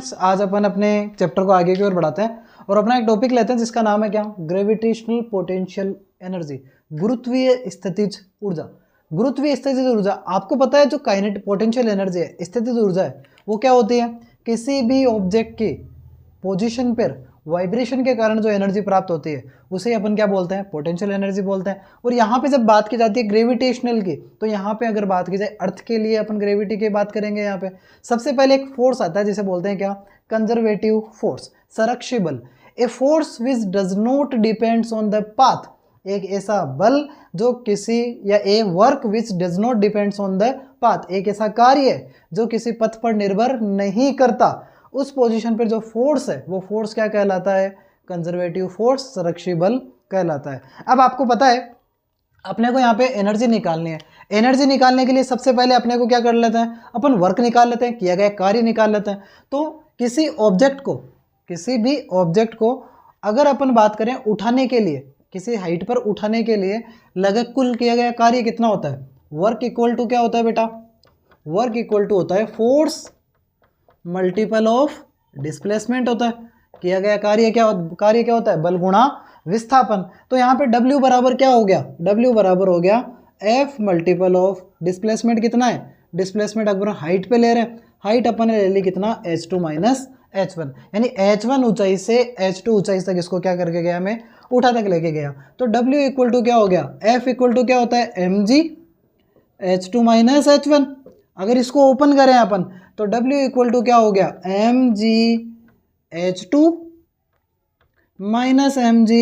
Students, आज अपन अपने chapter को आगे की ओर बढ़ाते हैं और अपना एक टॉपिक लेते हैं जिसका नाम है क्या, ग्रेविटेशनल पोटेंशियल एनर्जी, गुरुत्वीय स्थितिज ऊर्जा। गुरुत्वीय स्थितिज ऊर्जा, आपको पता है जो काइनेटिक पोटेंशियल एनर्जी है, स्थितिज ऊर्जा है, वो क्या होती है, किसी भी ऑब्जेक्ट की पोजीशन पर वाइब्रेशन के कारण जो एनर्जी प्राप्त होती है उसे अपन क्या बोलते हैं, पोटेंशियल एनर्जी बोलते हैं। और यहाँ पे जब बात की जाती है ग्रेविटेशनल की, तो यहाँ पे अगर बात की जाए अर्थ के लिए अपन ग्रेविटी की बात करेंगे। यहाँ पे सबसे पहले एक फोर्स आता है जिसे बोलते हैं क्या, कंजर्वेटिव फोर्स, संरक्षी बल। A force which does not depends on the path, एक ऐसा बल जो किसी, या a work which does not depends on the path, एक ऐसा कार्य जो किसी पथ पर निर्भर नहीं करता, उस पोजीशन पर जो फोर्स है वो फोर्स क्या कहलाता है, कंजर्वेटिव फोर्स, संरक्षी बल कहलाता है। अब आपको पता है अपने को यहाँ पे एनर्जी निकालनी है। एनर्जी निकालने के लिए सबसे पहले अपने को क्या कर लेते हैं, अपन वर्क निकाल लेते हैं, किया गया कार्य निकाल लेते हैं। तो किसी ऑब्जेक्ट को, किसी भी ऑब्जेक्ट को अगर अपन बात करें उठाने के लिए, किसी हाइट पर उठाने के लिए लगे कुल किया गया कार्य कितना होता है, वर्क इक्वल टू क्या होता है बेटा, वर्क इक्वल टू होता है फोर्स मल्टीपल ऑफ डिस्प्लेसमेंट होता है। किया गया कार्य क्या होता है, बल गुणा विस्थापन। तो यहाँ पे W बराबर क्या हो गया, W बराबर हो गया F मल्टीपल ऑफ डिस्प्लेसमेंट कितना है, डिस्प्लेसमेंट अगर हाइट पे ले रहे हैं, हाइट अपन ने ले ली कितना, h2 माइनस h1, यानी h1 ऊंचाई से h2 ऊंचाई तक इसको क्या करके गया, मैं उठा तक लेके गया। तो W इक्वल टू क्या हो गया, F इक्वल टू क्या होता है mg h2 माइनस h1। अगर इसको ओपन करें अपन तो W इक्वल टू क्या हो गया, mg h2 minus mg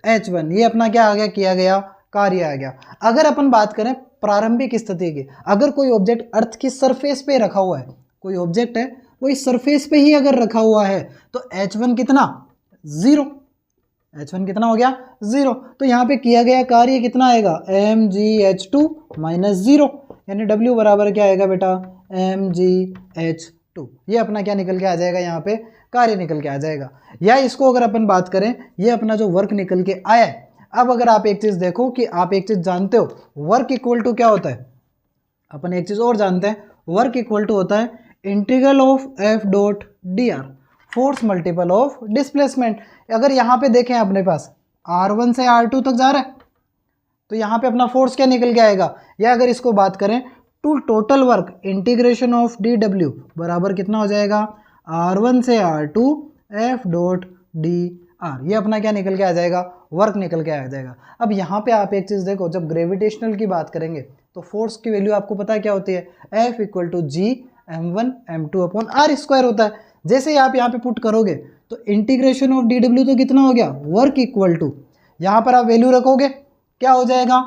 h1। ये अपना क्या आ गया, किया गया कार्य आ गया। अगर अपन बात करें प्रारंभिक स्थिति की, अगर कोई ऑब्जेक्ट अर्थ की सरफेस पे रखा हुआ है, कोई ऑब्जेक्ट है वो इस सरफेस पे ही अगर रखा हुआ है तो h1 कितना, 0, h1 कितना हो गया, 0। तो यहाँ पे किया गया कार्य कितना आएगा, mg h2 माइनस 0, यानी W बराबर क्या आएगा बेटा, mg h2। ये अपना क्या निकल के आ जाएगा, यहाँ पे कार्य निकल के आ जाएगा। या इसको अगर अपन बात करें, ये अपना जो वर्क निकल के आया है। अब अगर आप एक चीज़ देखो कि आप एक चीज़ जानते हो, वर्क इक्वल टू क्या होता है, अपन एक चीज़ और जानते हैं, वर्क इक्वल टू होता है integral of F dot D are, force multiple of displacement. अगर यहाँ पे देखें अपने पास R1 से R2 तक जा रहा है तो यहाँ पे अपना फोर्स क्या निकल के आएगा। या अगर इसको बात करें to total work integration of D W बराबर कितना हो जाएगा, R1 से R2 F dot D are. ये अपना क्या निकल के आ जाएगा, वर्क निकल के आ जाएगा। अब यहाँ पे आप एक चीज़ देखो, जब ग्रेविटेशनल की बात करेंगे तो फोर्स की वैल्यू आपको पता है क्या होती है, F equal to G m1 m2 upon R square होता है। जैसे ही आप यहाँ पे पुट करोगे तो इंटीग्रेशन ऑफ डी डब्ल्यू तो कितना हो गया, वर्क इक्वल टू, यहाँ पर आप वैल्यू रखोगे क्या हो जाएगा,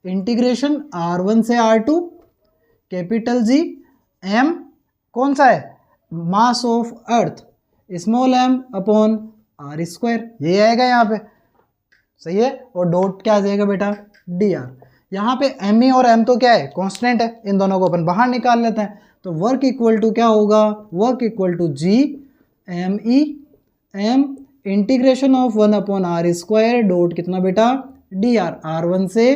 इंटीग्रेशन R1 से R2 कैपिटल जी m कौन सा है, mass of earth, small m upon R square, ये आएगा यहाँ पे, सही है। और डॉट क्या आ जाएगा बेटा, डी आर। यहाँ पे एम ई और एम तो क्या है, कांस्टेंट है, इन दोनों को अपन बाहर निकाल लेते हैं। तो वर्क इक्वल टू क्या होगा, work equal to G M E M integration of 1 upon R square dot कितना बेटा, डी आर, R1 से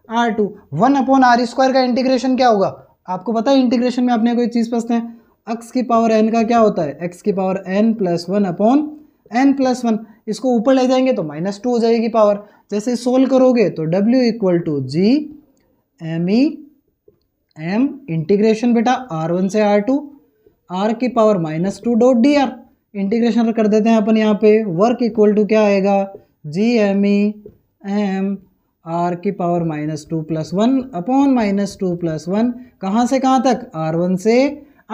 R2। 1 अपॉन आर स्क्वायर का इंटीग्रेशन क्या होगा, आपको पता है इंटीग्रेशन में आपने कोई चीज़ पूछते हैं, x की पावर n का क्या होता है, x की power n plus 1 upon n plus 1। इसको ऊपर ले जाएंगे तो -2 हो जाएगी पावर। जैसे सोल्व करोगे तो W equal to G M E M integration बेटा R1 से R2 r की power -2 dot D R, integration कर देते हैं अपन यहाँ पे। वर्क इक्वल टू क्या आएगा, G M E M R की पावर -2 प्लस 1 अपॉन -2 प्लस 1, कहाँ से कहाँ तक, R1 से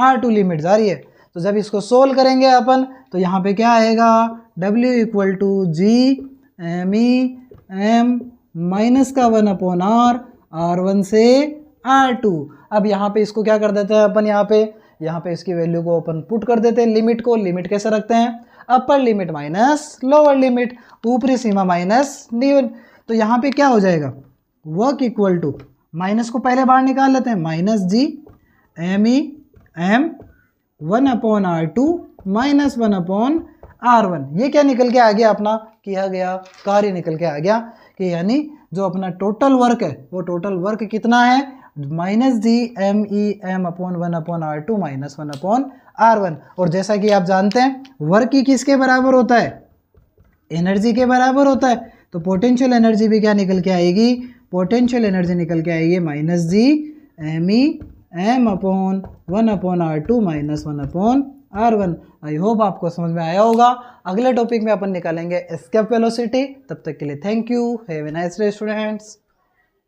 R2 लिमिट जा रही है। तो जब इसको सोल्व करेंगे अपन तो यहाँ पे क्या आएगा, W equal to G M E M minus का 1 अपॉन आर, R1 से R2। अब यहाँ पे इसको क्या कर देते हैं अपन, यहाँ पे इसकी वैल्यू को अपन पुट कर देते हैं, लिमिट को। लिमिट कैसे रखते हैं, upper limit minus lower limit, ऊपरी सीमा माइनस नीचे। तो यहाँ पे क्या हो जाएगा, वर्क इक्वल टू, माइनस को पहले बाहर निकाल लेते हैं, minus G M E M 1 upon R2 minus 1 upon R1। ये क्या निकल के आ गया, अपना किया गया कार्य निकल के आ गया कि यानी जो अपना टोटल वर्क है वो टोटल वर्क कितना है, -GMEM/1/R2 -1/R1। और जैसा कि आप जानते हैं वर्क की किसके बराबर होता है, एनर्जी के बराबर होता है, तो पोटेंशियल एनर्जी भी क्या निकल के आएगी, पोटेंशियल एनर्जी निकल के आएगी -GMEM/1/R2 -1/R1। आई होप आपको समझ में आया होगा। अगले टॉपिक में अपन निकालेंगे एस्केप वेलोसिटी। तब तक के लिए thank you, have a nice day students.